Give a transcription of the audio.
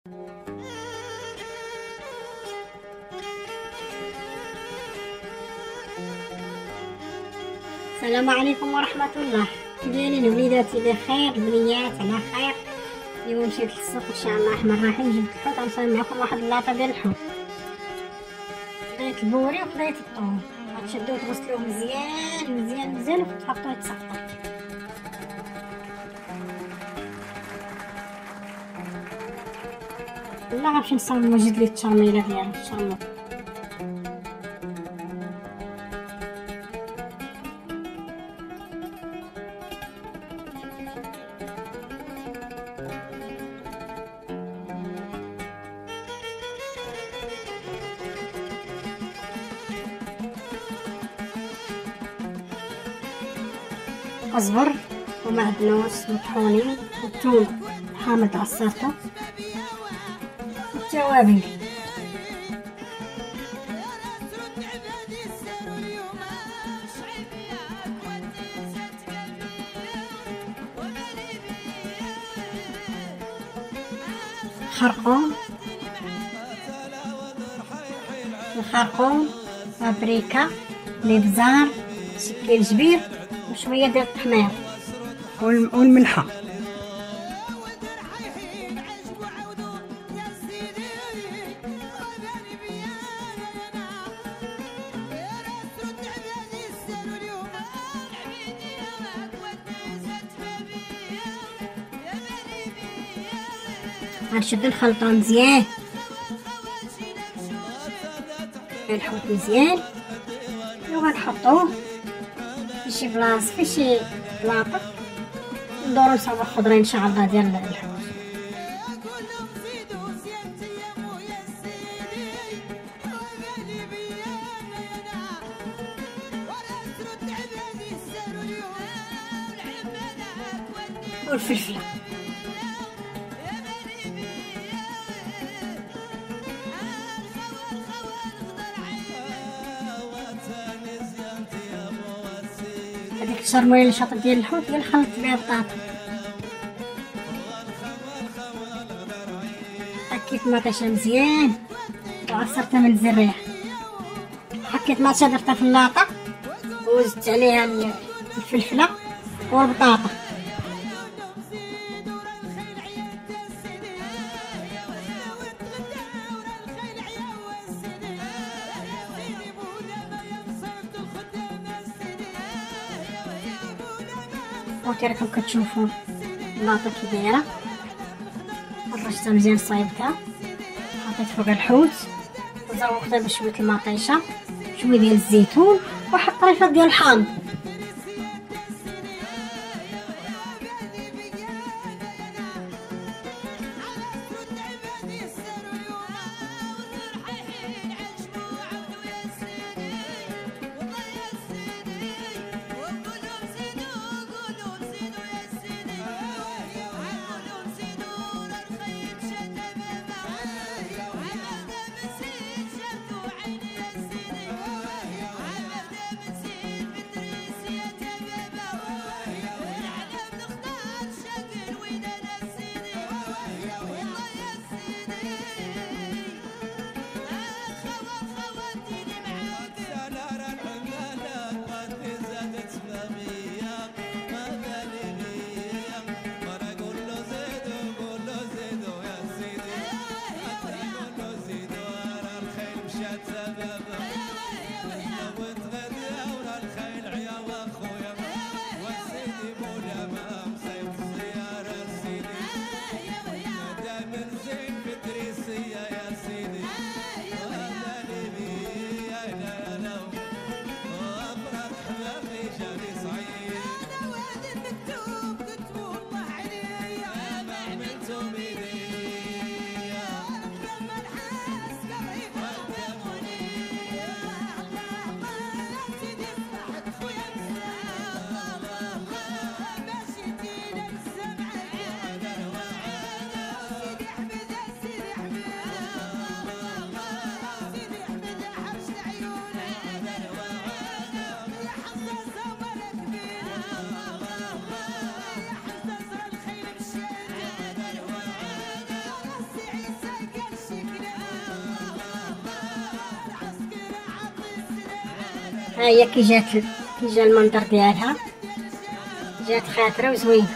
السلام عليكم ورحمة الله. كي دايرين وليداتي؟ بخير؟ البنيات على خير؟ اليوم مشيت للسوق ان شاء الله الرحمن الرحيم، جبت الحوت. غنصايب معكم واحد اللاطه ديال الحوت. خديت البوري وخديت الطون، غتشدوه تغسلوه مزيان مزيان مزيان وتحطوه يتسقط. لا غنمشي نصاوب نوجد ليه الترميله ديالو ان شاء الله. أصبر ومعدنوس مطحونين والثوم حامض عصرته والتوابل. خرقوم، الخرقوم، بابريكا، الابزار، سكين جبير وشويه ديال الطحمير والملحه. غنشد الخلطه مزيان، الحوت مزيان وغنحطوه في شي بلاصه، في شي بلاطه، ندورو نصاوبو الخضره ان شاء الله ديال الحوت. والفلفله هذيك الشرمويه اللي شاطت ديال الحوت هي اللي خلطت بها البطاطا. حكيت مطيشه مزيان وعصرتها من الزريح، حكيت مطيشه درتها في اللاطه وزدت عليها الفلفله والبطاطا. خوتي راكم كتشوفوا اللاطه كي دايره، فرشتها مزيان، صايبتها، حطيت فوقها الحوت وزوقتها بشويه المطيشه، شويه ديال الزيتون، وواحد طريفه ديال الحامض. ها هي كي جا المنظر ديالها، جات خاطره وزوينه.